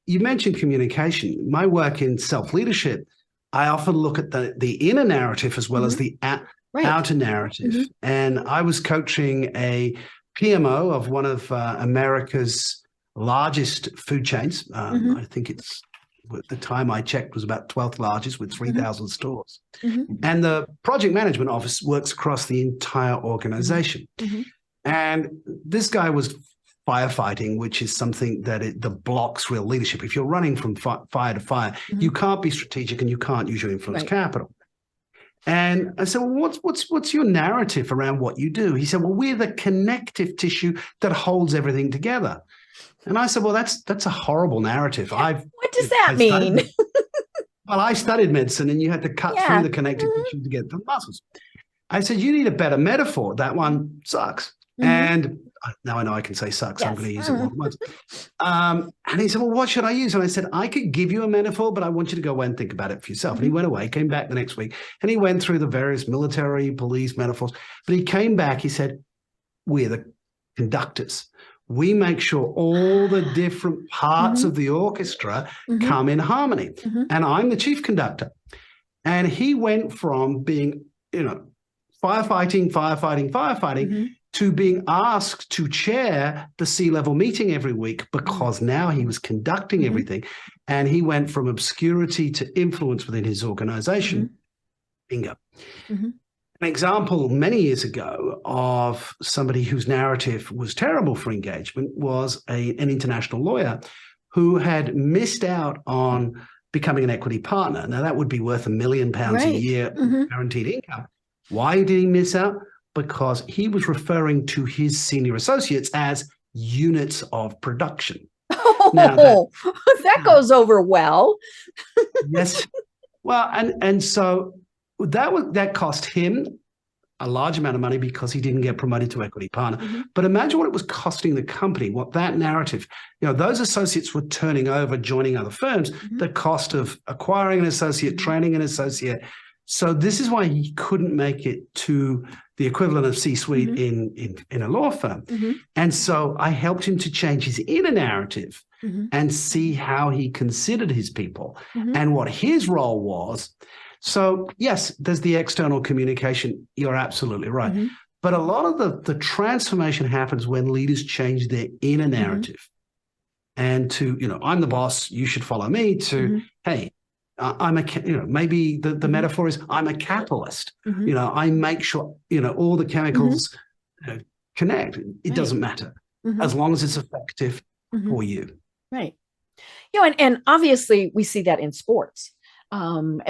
you mentioned communication. My work in self-leadership, I often look at the inner narrative as well as the outer narrative. Mm-hmm. And I was coaching a PMO of one of America's largest food chains. I think it's, at the time I checked, was about 12th largest with 3,000 stores. Mm-hmm. And the project management office works across the entire organization. Mm-hmm. And this guy was firefighting, which is something that blocks real leadership. If you're running from fire to fire, you can't be strategic and you can't use your influence capital. And I said, well, what's your narrative around what you do? He said, well, we're the connective tissue that holds everything together. And I said, well, that's a horrible narrative. What does that mean? Well, I studied medicine, and you had to cut through the connective tissue to get the muscles. I said, you need a better metaphor. That one sucks. And now I know I can say sucks. Yes. I'm going to use it more once. And he said, well, what should I use? And I said, I could give you a metaphor, but I want you to go away and think about it for yourself. And he went away, came back the next week, and he went through the various military, police metaphors. But he came back, he said, we're the conductors. We make sure all the different parts of the orchestra come in harmony. And I'm the chief conductor. And he went from being, firefighting, to being asked to chair the C-level meeting every week, because now he was conducting everything. And he went from obscurity to influence within his organization. Bingo. An example many years ago of somebody whose narrative was terrible for engagement was an international lawyer who had missed out on becoming an equity partner. Now, that would be worth £1 million a year guaranteed income. Why did he miss out? Because he was referring to his senior associates as units of production. Oh, now that goes over well. Yes. Well, and so that cost him a large amount of money because he didn't get promoted to equity partner. But imagine what it was costing the company, what that narrative, those associates were turning over, joining other firms, the cost of acquiring an associate, training an associate. So this is why he couldn't make it to the equivalent of C-suite in a law firm. And so I helped him to change his inner narrative and see how he considered his people and what his role was. So yes, there's the external communication. You're absolutely right. Mm-hmm. But a lot of the transformation happens when leaders change their inner narrative. And to, I'm the boss, you should follow me, to, hey, I'm maybe the metaphor is I'm a catalyst. I make sure, all the chemicals connect. It doesn't matter as long as it's effective for you. Right. And obviously we see that in sports.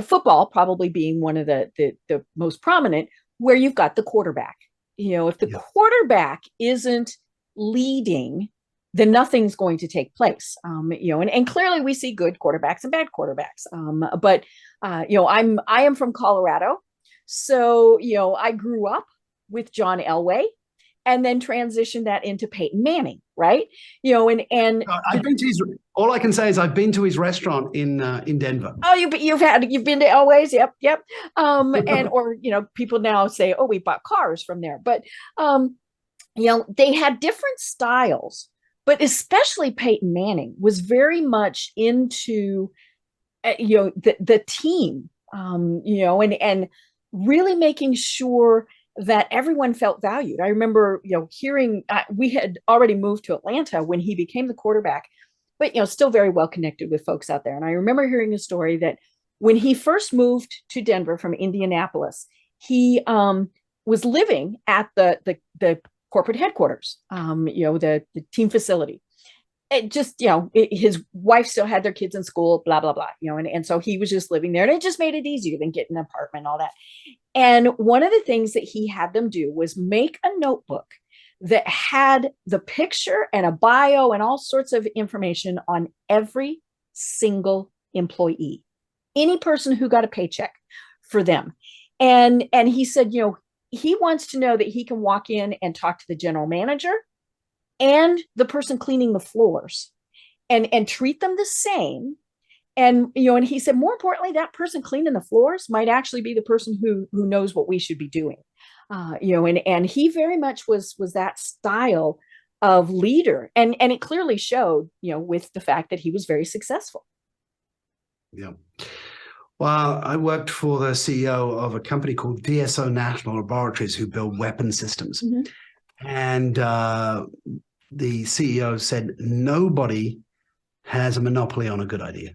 Football probably being one of the most prominent, where you've got the quarterback. If the quarterback isn't leading, then nothing's going to take place. And clearly we see good quarterbacks and bad quarterbacks. But I am from Colorado, so I grew up with John Elway, and then transitioned that into Peyton Manning, right? And I've been to his. All I can say is I've been to his restaurant in Denver. Oh, you've been to Elway's, yep. And or people now say, oh, we bought cars from there, but they had different styles, but especially Peyton Manning was very much into the team, and really making sure that everyone felt valued. I remember, hearing, we had already moved to Atlanta when he became the quarterback, but, still very well connected with folks out there. And I remember hearing a story that when he first moved to Denver from Indianapolis, he was living at the corporate headquarters, the team facility. It just, his wife still had their kids in school, blah, blah, blah, and so he was just living there, and it just made it easier than getting an apartment and all that. And one of the things that he had them do was make a notebook that had the picture and a bio and all sorts of information on every single employee, any person who got a paycheck for them. And he said, he wants to know that he can walk in and talk to the general manager and the person cleaning the floors and treat them the same. And, and he said, more importantly, that person cleaning the floors might actually be the person who knows what we should be doing. And he very much was that style of leader. And it clearly showed, with the fact that he was very successful. Yeah. Well, I worked for the CEO of a company called DSO National Laboratories, who build weapon systems. And the CEO said, nobody has a monopoly on a good idea.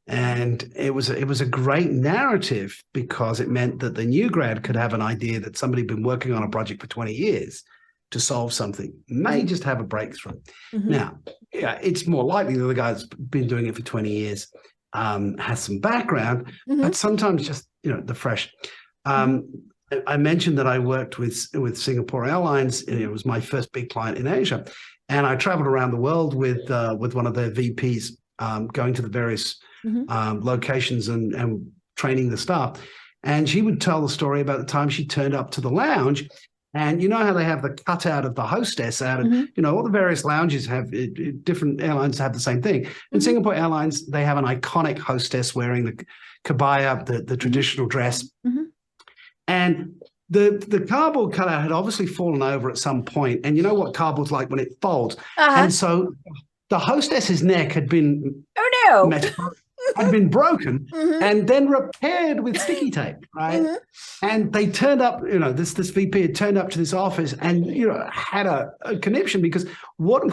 And it was a great narrative, because it meant that the new grad could have an idea that somebody had been working on a project for 20 years to solve something, may just have a breakthrough. Now, it's more likely that the guy that's been doing it for 20 years has some background, but sometimes just, the fresh. I mentioned that I worked with Singapore Airlines. It was my first big client in Asia, and I traveled around the world with one of their VPs, going to the various locations and training the staff. And she would tell the story about the time she turned up to the lounge, and you know how they have the cutout of the hostess out, and all the various lounges have different airlines have the same thing. In Singapore Airlines, they have an iconic hostess wearing the kebaya, the traditional dress. And the cardboard cutout had obviously fallen over at some point. And you know what cardboard's like when it folds. And so the hostess's neck had been had been broken and then repaired with sticky tape, right? And they turned up, this VP had turned up to this office and, had a conniption, because what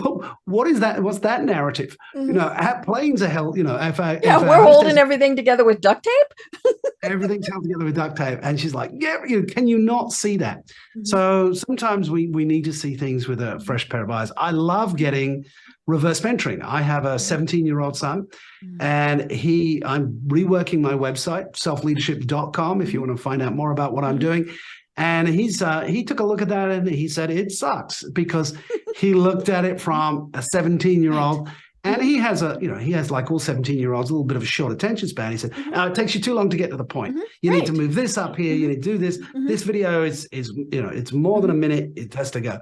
is that? What's that narrative? Planes are held, if we're holding everything together with duct tape. Everything's held together with duct tape. And she's like, can you not see that? So sometimes we need to see things with a fresh pair of eyes. I love getting reverse mentoring. I have a 17-year-old son, and I'm reworking my website, selfleadership.com, if you want to find out more about what I'm doing. And he took a look at that and he said, it sucks, because he looked at it from a 17-year-old. And he has like all 17-year-olds, a little bit of a short attention span. He said, it takes you too long to get to the point. You need to move this up here. You need to do this. This video is it's more than a minute. It has to go.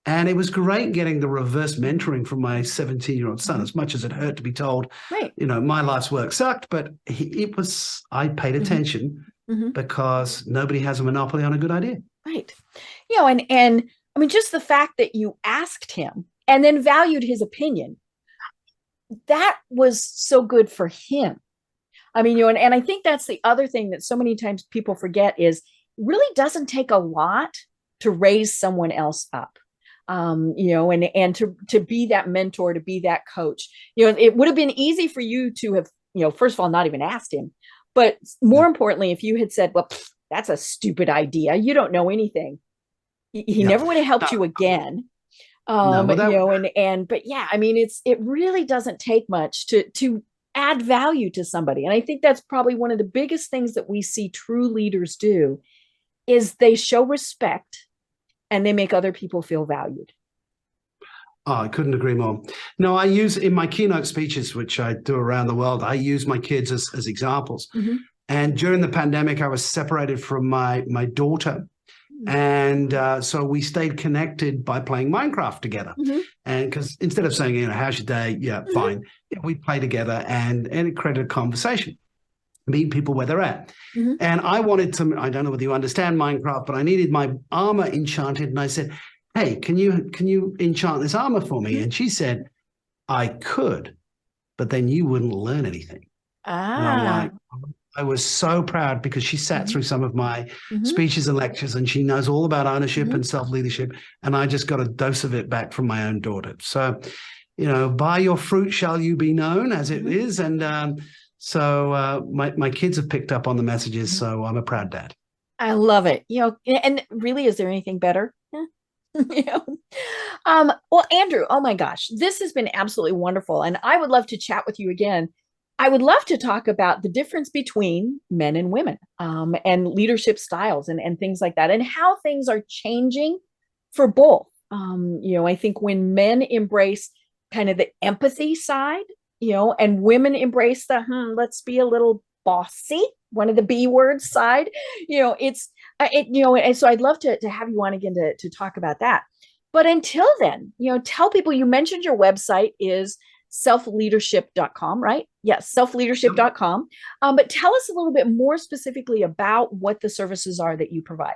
And it was great getting the reverse mentoring from my 17-year-old son, as much as it hurt to be told, my life's work sucked, but I paid attention because nobody has a monopoly on a good idea. Right. And I mean, just the fact that you asked him and then valued his opinion, that was so good for him. I mean, and I think that's the other thing that so many times people forget is really doesn't take a lot to raise someone else up. And to be that mentor, to be that coach. It would have been easy for you to have, first of all, not even asked him, but more importantly, if you had said, well, that's a stupid idea, you don't know anything, he never would have helped you again. But yeah, I mean, it really doesn't take much to add value to somebody. And I think that's probably one of the biggest things that we see true leaders do is they show respect and they make other people feel valued. Oh, I couldn't agree more. No, I use in my keynote speeches, which I do around the world, I use my kids as examples. Mm-hmm. And during the pandemic, I was separated from my daughter. And so we stayed connected by playing Minecraft together. Mm-hmm. And because instead of saying, how's your day? Yeah, mm-hmm. fine. Yeah, we play together and it created a conversation, meet people where they're at. Mm-hmm. And I wanted to, I don't know whether you understand Minecraft, but I needed my armor enchanted. And I said, hey, can you enchant this armor for me? Mm-hmm. And she said, I could, but then you wouldn't learn anything. And I'm like, I was so proud because she sat through some of my speeches and lectures and she knows all about ownership and self-leadership. And I just got a dose of it back from my own daughter. So, by your fruit shall you be known, as it is. And so my kids have picked up on the messages. So I'm a proud dad. I love it. And really, is there anything better? Well, Andrew, oh my gosh, this has been absolutely wonderful. And I would love to chat with you again. I would love to talk about the difference between men and women and leadership styles and things like that, and how things are changing for both. I think when men embrace kind of the empathy side, and women embrace the, let's be a little bossy, one of the B words side, and so I'd love to have you on again to talk about that. But until then, tell people, you mentioned your website is selfleadership.com, right? Yes, selfleadership.com. But tell us a little bit more specifically about what the services are that you provide.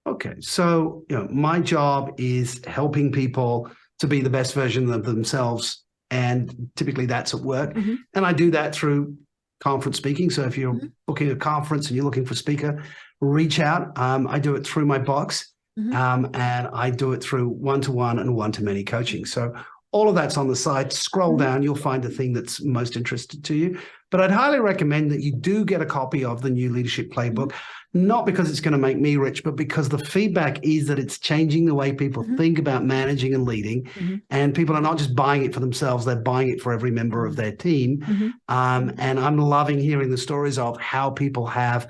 Okay, so my job is helping people to be the best version of themselves, and typically that's at work. Mm-hmm. And I do that through conference speaking. So if you're booking a conference and you're looking for a speaker, reach out. I do it through my box, and I do it through one-to-one and one-to-many coaching. So all of that's on the site. Scroll down, you'll find the thing that's most interested to you. But I'd highly recommend that you do get a copy of the new Leadership Playbook, not because it's going to make me rich, but because the feedback is that it's changing the way people think about managing and leading. And people are not just buying it for themselves, they're buying it for every member of their team. And I'm loving hearing the stories of how people have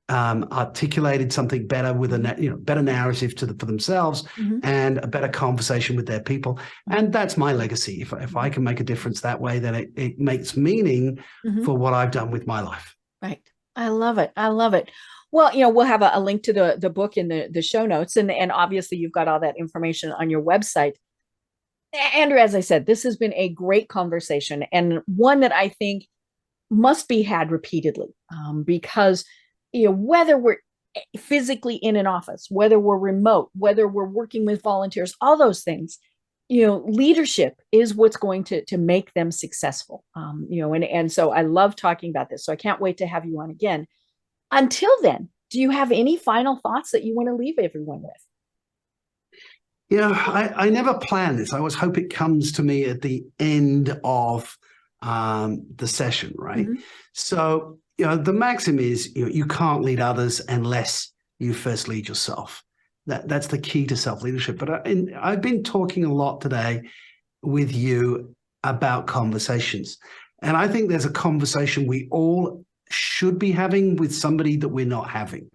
articulated something better with a better narrative for themselves and a better conversation with their people. And that's my legacy. If I can make a difference that way, then it makes meaning for what I've done with my life. Right. I love it. I love it. Well, we'll have a link to the book in the show notes. And obviously you've got all that information on your website. Andrew, as I said, this has been a great conversation and one that I think must be had repeatedly because whether we're physically in an office, whether we're remote, whether we're working with volunteers, all those things, leadership is what's going to make them successful. And so I love talking about this. So I can't wait to have you on again. Until then, do you have any final thoughts that you want to leave everyone with? I never plan this. I always hope it comes to me at the end of the session, right? So, the maxim is, you can't lead others unless you first lead yourself. That's the key to self-leadership. But I've been talking a lot today with you about conversations. And I think there's a conversation we all should be having with somebody that we're not having.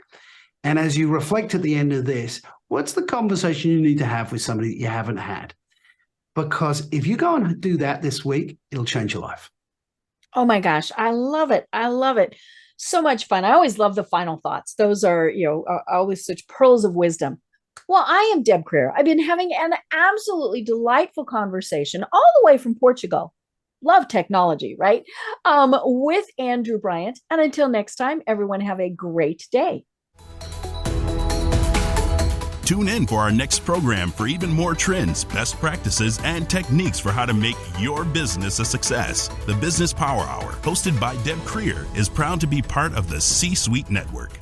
And as you reflect at the end of this, what's the conversation you need to have with somebody that you haven't had? Because if you go and do that this week, it'll change your life. Oh my gosh, I love it. I love it. So much fun. I always love the final thoughts. Those are, are always such pearls of wisdom. Well, I am Deb Creer. I've been having an absolutely delightful conversation all the way from Portugal. Love technology, right? With Andrew Bryant. And until next time, everyone have a great day. Tune in for our next program for even more trends, best practices, and techniques for how to make your business a success. The Business Power Hour, hosted by Deb Creer, is proud to be part of the C-Suite Network.